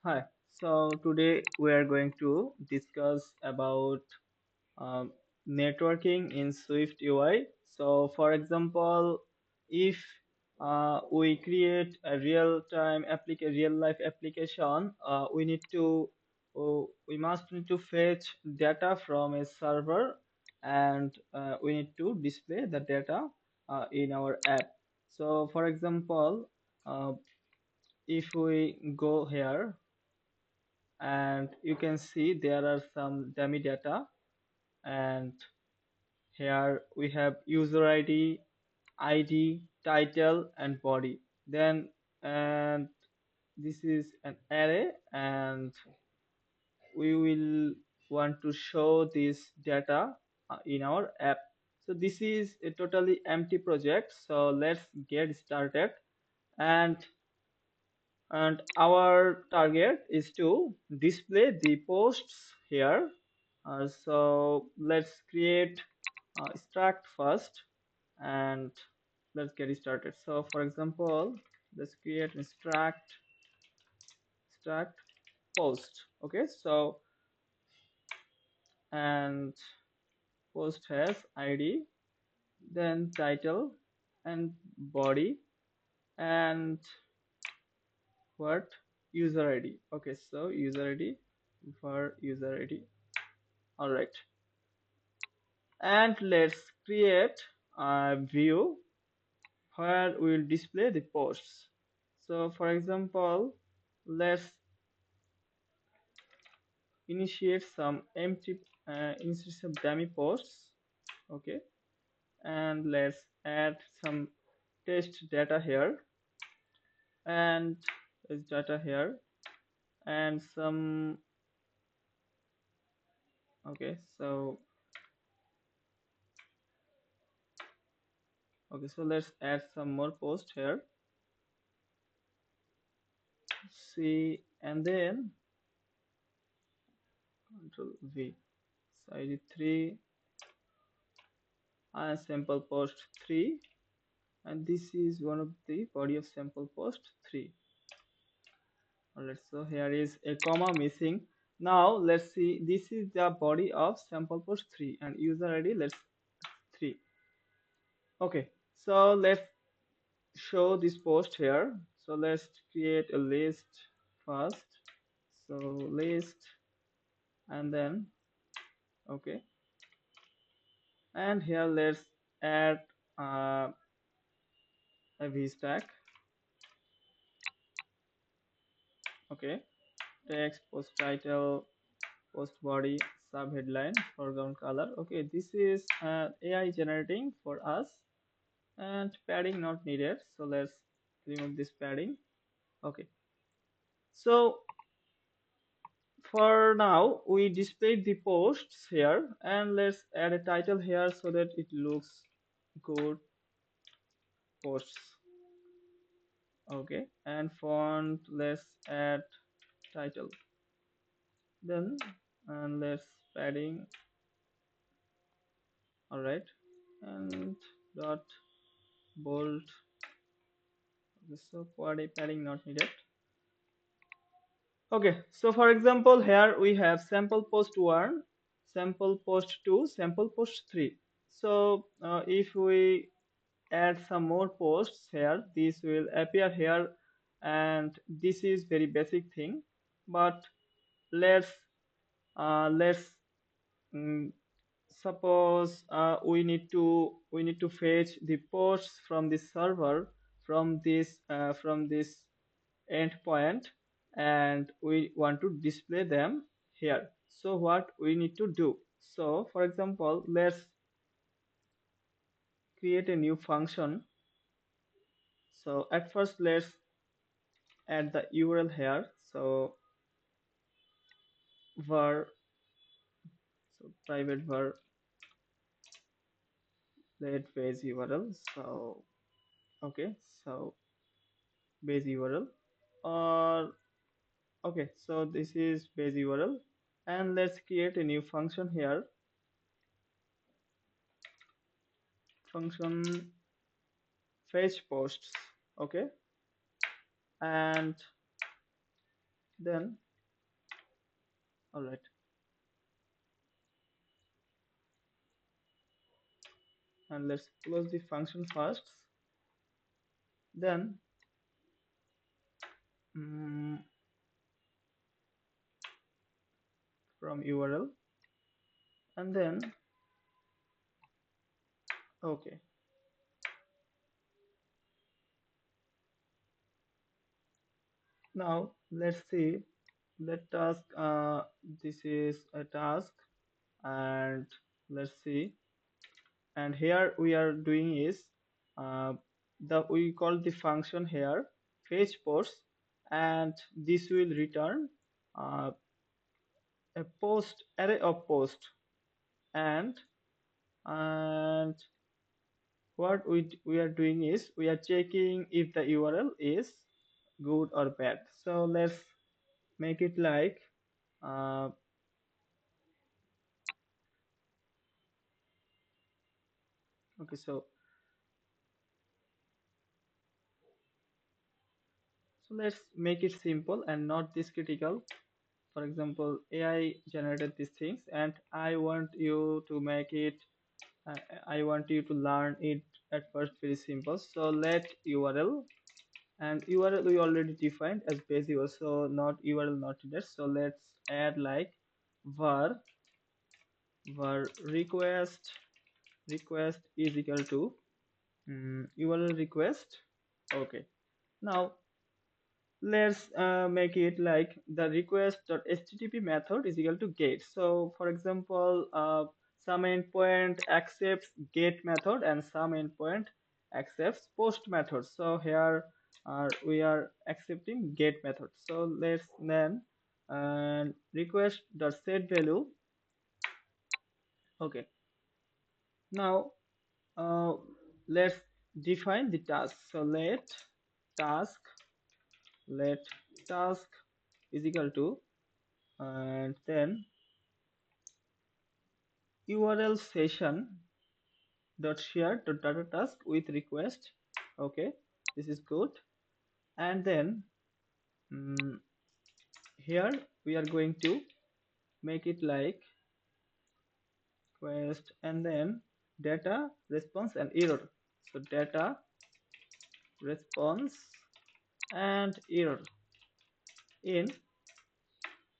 Hi. So today we are going to discuss about um, networking in SwiftUI. So for example, if we create a real life application, we must need to fetch data from a server, and we need to display the data in our app. So for example, uh, if we go here, and you can see there are some dummy data, and here we have user id, title and body. Then and this is an array, and we will want to show this data in our app. So this is a totally empty project, so let's get started. And and our target is to display the posts here. So let's create struct first, and let's get started. So for example, let's create struct post. Okay, so and post has id, then title and body, and what, user id. Okay, so user id, for user id. All right, and let's create a view where we'll display the posts. So for example, let's initiate some empty instead some dummy posts. Okay, and let's add some test data here, and is data here, and some. Okay, so let's add some more posts here. See, and then control V. So I did 3 and sample post 3, and this is one of the body of sample post 3. Alright, so here is a comma missing. Now let's see, this is the body of sample post 3, and user id, let's 3. Okay, so let's show this post here. So let's create a list first. So list, and then okay, and here let's add uh, a v stack. Okay, text, post title, post body, sub headline, foreground color. Okay, this is AI generating for us, and padding not needed, so let's remove this padding. Okay, so for now we displayed the posts here, and let's add a title here so that it looks good, posts. Okay, and font, let's add title, then and let's padding. All right, and dot bold. Okay, so quad padding not needed. Okay, so for example, here we have sample post 1, sample post 2, sample post 3. So if we add some more posts here, this will appear here, and this is very basic thing. But let's let's mm, suppose we need to fetch the posts from the server, from this endpoint, and we want to display them here. So what we need to do? So for example, let's create a new function. So at first let's add the URL here. So var, so private var let base URL. So okay, so base URL, or okay, so this is base URL, and let's create a new function here. Function fetch posts. Okay, and Then, all right, and let's close the function first. Then, mm, from URL, and then, okay. Now let's see. Let task. This is a task, and let's see. And here we are doing is the we call the function here fetch post, and this will return uh, a post array of post, and and what we are doing is we are checking if the URL is good or bad. So let's make it like uh, okay, so let's make it simple and not this critical. For example, AI generated these things, and I want you to make it uh, I want you to learn it at first very simple. So let URL, and URL we already defined as base URL, so not URL not needed. So let's add like var request is equal to URL request. Okay, now let's make it like the request.http method is equal to get. So for example, some endpoint accepts get method and some endpoint accepts post method. So here we are accepting get method. So let's then request.set value. Okay, now uh, let's define the task. So task let task is equal to, and then URL session dot share dot data task with request. Okay, this is good. And then mm, here we are going to make it like request, and then data response and error. So data response and error in.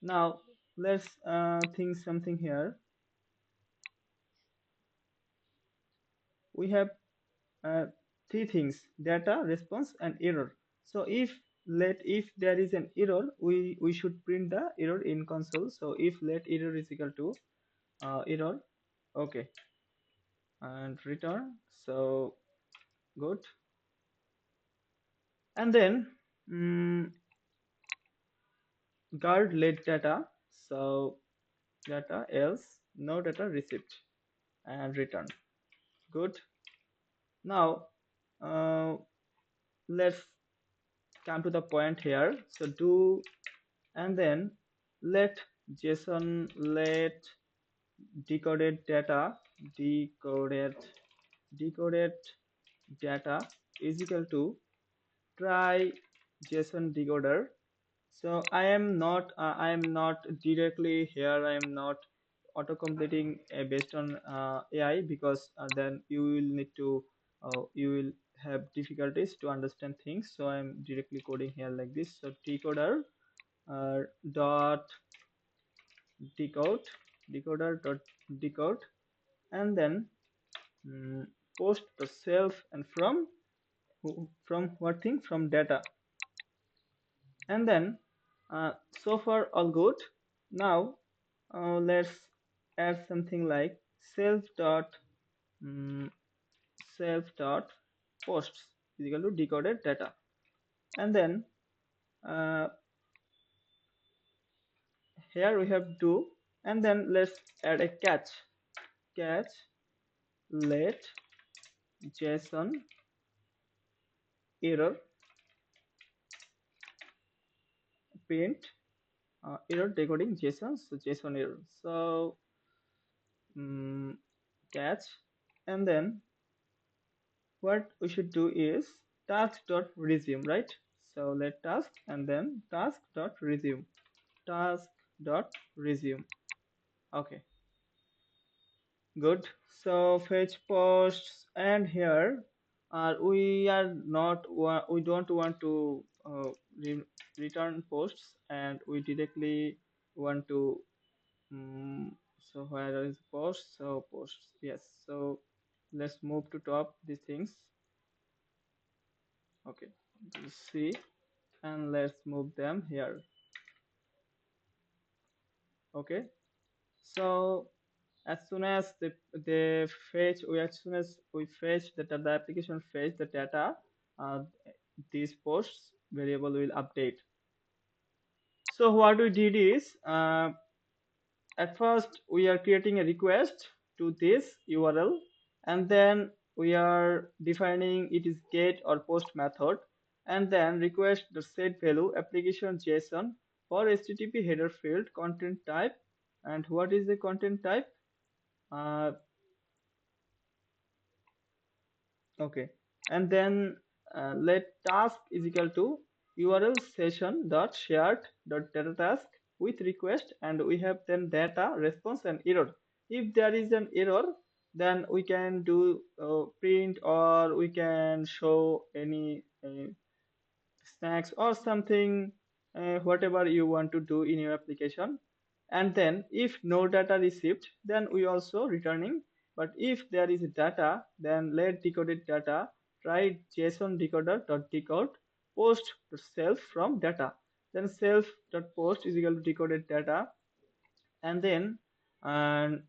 Now let's think something here. We have uh, three things: data, response, and error. So if there is an error, we should print the error in console. So if let error is equal to error, okay, and return. So good. And then guard let data. So data else no data received, and return. Good. Now let's come to the point here. So do, and then let JSON let decoded data decoded decoded data is equal to try JSON decoder. So I am not directly here, I am not auto completing based on AI, because then you will need to you will have difficulties to understand things. So I'm directly coding here like this. So decoder dot decode decoder dot decode, and then post the self, and from what thing, from data. And then so far all good. Now let's add something like self dot um, self dot posts is equal to decoded data. And then uh, here we have do, and then let's add a catch let JSON error print error decoding JSON. So JSON error. So catch, and then what we should do is task dot resume, right? So let task and then task dot resume, task dot resume. Okay, good. So fetch posts, and here we are not we don't want to re return posts, and we directly want to so where is post? So posts, yes. So let's move to top these things. Okay, see, and let's move them here. Okay, so as soon as they fetch, we as soon as we fetch the application fetch the data, uh, these posts variable will update. So what we did is at first we are creating a request to this URL, and then we are defining it is get or post method, and then request the set value application JSON for HTTP header field content type. And what is the content type? uh, okay, and then let task is equal to URL session dot shared dot data task with request, and we have then data response and error. If there is an error, then we can do print, or we can show any snacks or something, whatever you want to do in your application. And then if no data received, then we also returning. But if there is data, then let decoded data try JSON decoder dot decode post self from data. Then self dot post is equal to decoded data, and then and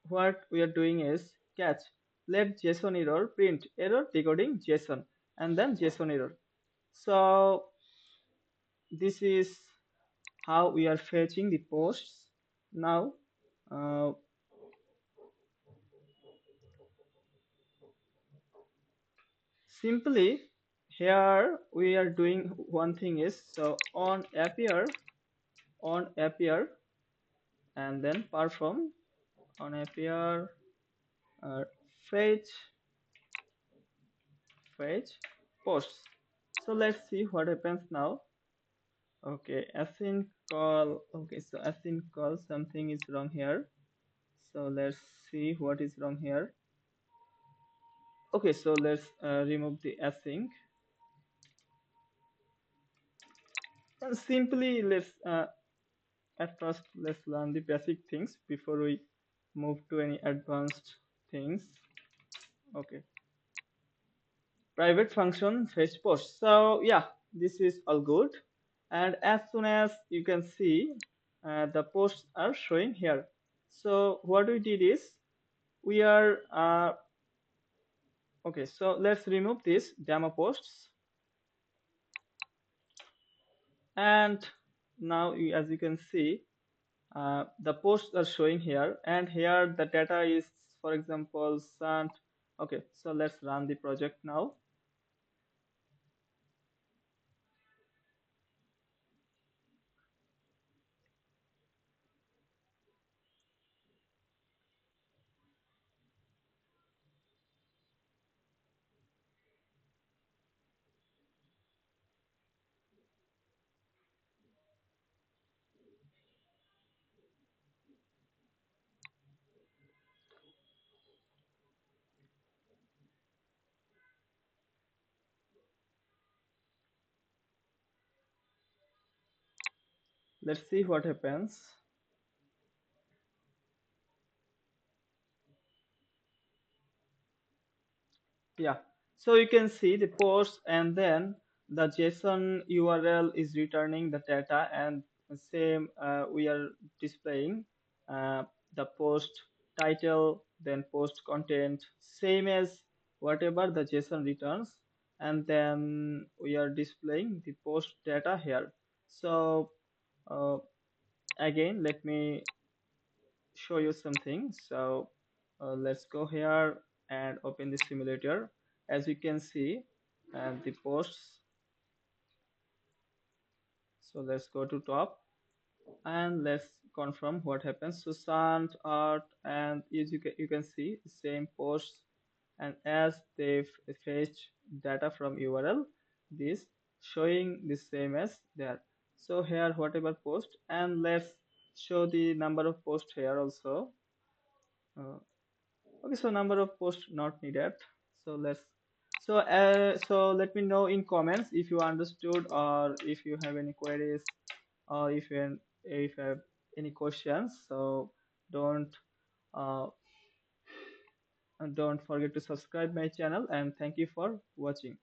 what we are doing is catch let JSON error print error decoding JSON, and then JSON error. So this is how we are fetching the posts. Now uh, simply here we are doing one thing is, so on appear and then perform on appear uh, fetch fetch posts. So let's see what happens now. Okay, async call. Okay, so async call, something is wrong here. So let's see what is wrong here. Okay, so let's remove the async, and simply let's at first let's learn the basic things before we move to any advanced things. Okay, private function fetch post. So yeah, this is all good, and as soon as you can see the posts are showing here. So what we did is we are okay, so let's remove these demo posts, and now as you can see the posts are showing here, and here the data is, for example, sent. Okay, so let's run the project now. Let's see what happens. Yeah, so you can see the post, and then the JSON URL is returning the data, and same we are displaying uh, the post title, then post content, same as whatever the JSON returns, and then we are displaying the post data here. So uh, again, let me show you something. So let's go here and open the simulator. As you can see, and the posts. So let's go to top, and let's confirm what happens. So Sant art, and as you can see the same posts, and as they fetch data from URL, this showing the same as there. So here whatever post, and let's show the number of posts here also. uh, okay, so number of posts not needed. So let me know in comments if you understood, or if you have any queries, or if you have any questions. So don't uh, don't forget to subscribe my channel, and thank you for watching.